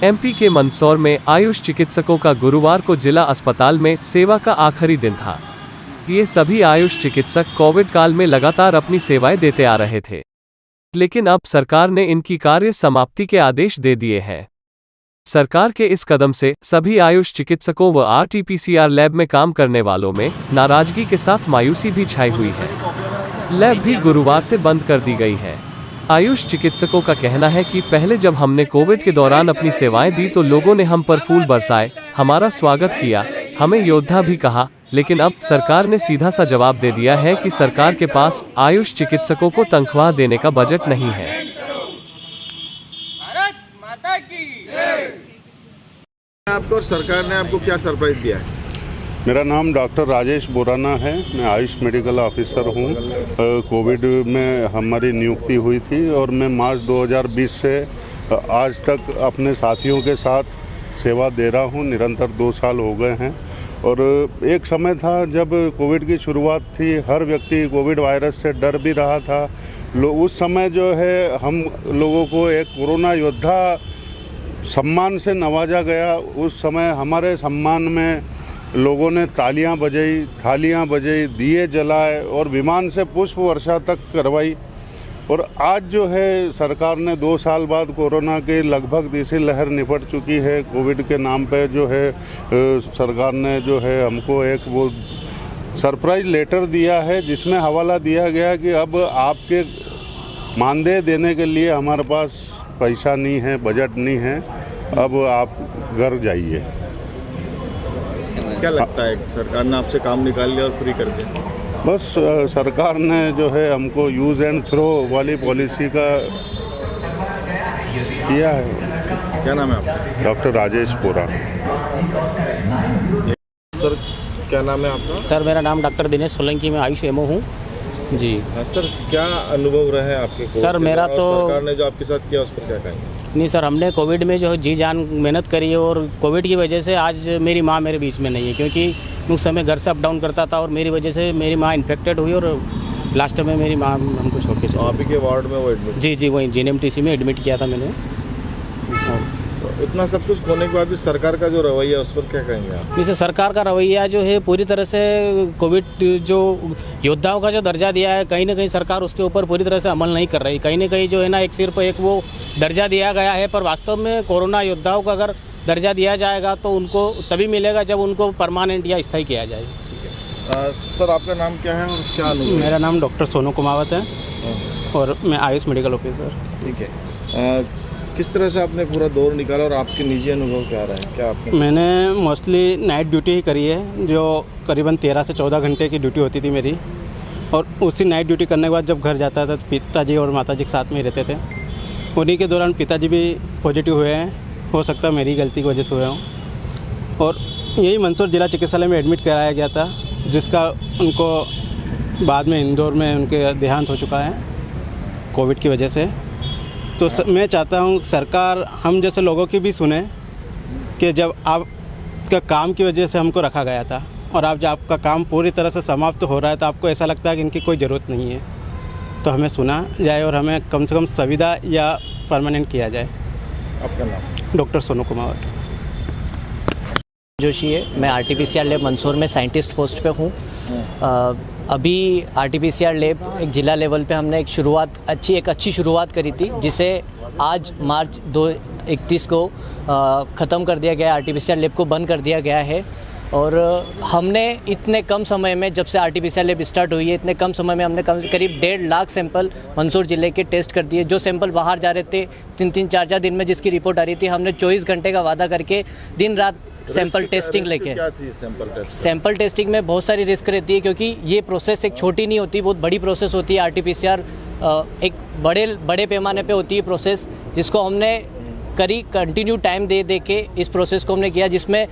MP के मंदसौर में आयुष चिकित्सकों का गुरुवार को जिला अस्पताल में सेवा का आखिरी दिन था। ये सभी आयुष चिकित्सक कोविड काल में लगातार अपनी सेवाएं देते आ रहे थे, लेकिन अब सरकार ने इनकी कार्य समाप्ति के आदेश दे दिए हैं। सरकार के इस कदम से सभी आयुष चिकित्सकों व आरटीपीसीआर लैब में काम करने वालों में नाराजगी के साथ मायूसी भी छाई हुई है। लैब भी गुरुवार से बंद कर दी गई है। आयुष चिकित्सकों का कहना है कि पहले जब हमने कोविड के दौरान अपनी सेवाएं दी तो लोगों ने हम पर फूल बरसाए, हमारा स्वागत किया, हमें योद्धा भी कहा, लेकिन अब सरकार ने सीधा सा जवाब दे दिया है कि सरकार के पास आयुष चिकित्सकों को तनख्वाह देने का बजट नहीं है। भारत माता की जय। आपको और सरकार ने आपको क्या सरप्राइज दिया है? मेरा नाम डॉक्टर राजेश बोराना है। मैं आयुष मेडिकल ऑफिसर हूँ। कोविड में हमारी नियुक्ति हुई थी और मैं मार्च 2020 से आज तक अपने साथियों के साथ सेवा दे रहा हूँ। निरंतर 2 साल हो गए हैं। और एक समय था जब कोविड की शुरुआत थी, हर व्यक्ति कोविड वायरस से डर भी रहा था। उस समय जो है हम लोगों को एक कोरोना योद्धा सम्मान से नवाजा गया। उस समय हमारे सम्मान में लोगों ने तालियां बजाई, थालियां बजाई, दिए जलाए और विमान से पुष्प वर्षा तक करवाई। और आज जो है सरकार ने 2 साल बाद कोरोना की लगभग तीसरी लहर निपट चुकी है। कोविड के नाम पे जो है सरकार ने जो है हमको एक वो सरप्राइज लेटर दिया है, जिसमें हवाला दिया गया कि अब आपके मानदेय देने के लिए हमारे पास पैसा नहीं है, बजट नहीं है, अब आप घर जाइए। क्या लगता है सरकार ने आपसे काम निकाल लिया और फ्री कर दिया? बस सरकार ने जो है हमको यूज़ एंड थ्रो वाली पॉलिसी का किया है। क्या नाम है आपका? डॉक्टर राजेश बोराना। सर क्या नाम है आपका? सर मेरा नाम डॉक्टर दिनेश सोलंकी, मैं आयुष एमओ हूँ जी। सर क्या अनुभव रहे आपके? सर मेरा तो सरकार ने जो आपके साथ किया उस पर क्या कहेंगे? नहीं सर, हमने कोविड में जो जी जान मेहनत करी है और कोविड की वजह से आज मेरी माँ मेरे बीच में नहीं है, क्योंकि उस समय घर से अप डाउन करता था और मेरी वजह से मेरी माँ इन्फेक्टेड हुई और लास्ट में मेरी माँ हमको छोड़ के चली। आप ही के वार्ड में वो एडमिट? जी वही जीएनएमटीसी में एडमिट किया था मैंने। इतना सब कुछ होने के बाद भी सरकार का जो रवैया है उस पर क्या कहेंगे आप? जैसे सरकार का रवैया जो है पूरी तरह से कोविड जो योद्धाओं का जो दर्जा दिया है, कहीं ना कहीं सरकार उसके ऊपर पूरी तरह से अमल नहीं कर रही। कहीं ना कहीं जो है ना एक सिर्फ एक वो दर्जा दिया गया है, पर वास्तव में कोरोना योद्धाओं का अगर दर्जा दिया जाएगा तो उनको तभी मिलेगा जब उनको परमानेंट या स्थायी किया जाएगा। सर आपका नाम क्या है और क्या अनुभव? मेरा नाम डॉक्टर सोनू कुमावत है और मैं आयुष मेडिकल ऑफिसर। ठीक है। किस तरह से आपने पूरा दौर निकाला और आपके निजी अनुभव क्या रहा है? क्या आपने? मैंने मोस्टली नाइट ड्यूटी ही करी है, जो करीबन 13 से 14 घंटे की ड्यूटी होती थी मेरी। और उसी नाइट ड्यूटी करने के बाद जब घर जाता था तो पिताजी और माताजी के साथ में ही रहते थे। उन्हीं के दौरान पिताजी भी पॉजिटिव हुए हैं, हो सकता है मेरी गलती की वजह से हुए हों। और यही मंदसौर जिला चिकित्सालय में एडमिट कराया गया था, जिसका उनको बाद में इंदौर में उनके देहांत हो चुका है कोविड की वजह से। तो मैं चाहता हूँ सरकार हम जैसे लोगों की भी सुने कि जब आपका काम की वजह से हमको रखा गया था और आप जब आपका काम पूरी तरह से समाप्त हो रहा है तो आपको ऐसा लगता है कि इनकी कोई ज़रूरत नहीं है, तो हमें सुना जाए और हमें कम से कम सुविधा या परमानेंट किया जाए। आपका नाम? डॉक्टर सोनू कुमावत जोशी है। मैं आरटीपीसीआर लैब मंदसौर में साइंटिस्ट पोस्ट पे हूँ। अभी आरटीपीसीआर लैब एक ज़िला लेवल पे हमने एक अच्छी शुरुआत करी थी, जिसे आज मार्च 31 को ख़त्म कर दिया गया। आरटीपीसीआर लैब को बंद कर दिया गया है और हमने इतने कम समय में, जब से आरटीपीसीआर लैब स्टार्ट हुई है, इतने कम समय में हमने करीब 1.5 लाख सैंपल मंदसौर ज़िले के टेस्ट कर दिए। जो सैंपल बाहर जा रहे थे 3-3, 4-4 दिन में जिसकी रिपोर्ट आ रही थी, हमने 24 घंटे का वादा करके दिन रात सैंपल टेस्टिंग लेके। क्या थी सैंपल टेस्टिंग में बहुत सारी रिस्क रहती है, क्योंकि ये प्रोसेस एक छोटी नहीं होती, बहुत बड़ी प्रोसेस होती है। आरटीपीसीआर एक बड़े पैमाने पे होती है प्रोसेस, जिसको हमने कंटिन्यू टाइम दे के इस प्रोसेस को हमने किया, जिसमें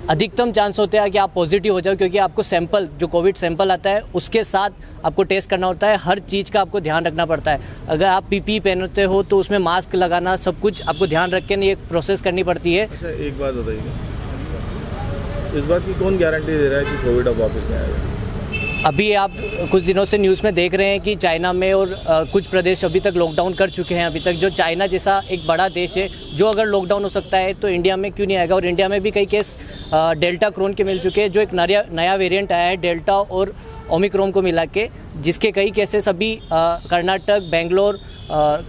अधिकतम चांस होते हैं कि आप पॉजिटिव हो जाओ, क्योंकि आपको सैंपल जो कोविड सैंपल आता है उसके साथ आपको टेस्ट करना होता है। हर चीज़ का आपको ध्यान रखना पड़ता है। अगर आप पीपी पहनते हो तो उसमें मास्क लगाना, सब कुछ आपको ध्यान रख के ये प्रोसेस करनी पड़ती है। अच्छा, एक बात बताइए, इस बात की कौन गारंटी दे रहा है कि कोविड अब वापस नहीं आएगा? अभी आप कुछ दिनों से न्यूज़ में देख रहे हैं कि चाइना में और कुछ प्रदेश अभी तक लॉकडाउन कर चुके हैं। अभी तक जो चाइना जैसा एक बड़ा देश है, जो अगर लॉकडाउन हो सकता है तो इंडिया में क्यों नहीं आएगा। और इंडिया में भी कई केस डेल्टा क्रोन के मिल चुके हैं, जो एक नया वेरिएंट आया है डेल्टा और ओमिक्रॉन को मिला के, जिसके कई केसेस अभी कर्नाटक, बेंगलोर,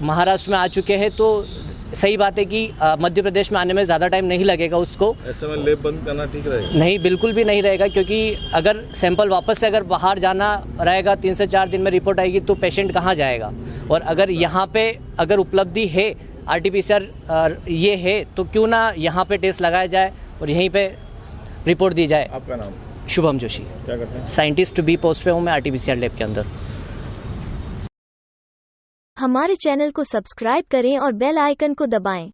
महाराष्ट्र में आ चुके हैं। तो सही बात है कि मध्य प्रदेश में आने में ज़्यादा टाइम नहीं लगेगा उसको। ऐसे में लैब बंद करना ठीक रहेगा? नहीं, बिल्कुल भी नहीं रहेगा, क्योंकि अगर सैंपल वापस से अगर बाहर जाना रहेगा 3 से 4 दिन में रिपोर्ट आएगी तो पेशेंट कहाँ जाएगा। और अगर यहाँ पे अगर उपलब्धि है RT-PCR ये है तो क्यों ना यहाँ पे टेस्ट लगाया जाए और यहीं पे रिपोर्ट दी जाए। आपका नाम? शुभम जोशी, क्या करते हैं? साइंटिस्ट बी पोस्ट पे हूँ मैं RT-PCR लैब के अंदर। हमारे चैनल को सब्सक्राइब करें और बेल आइकन को दबाएं।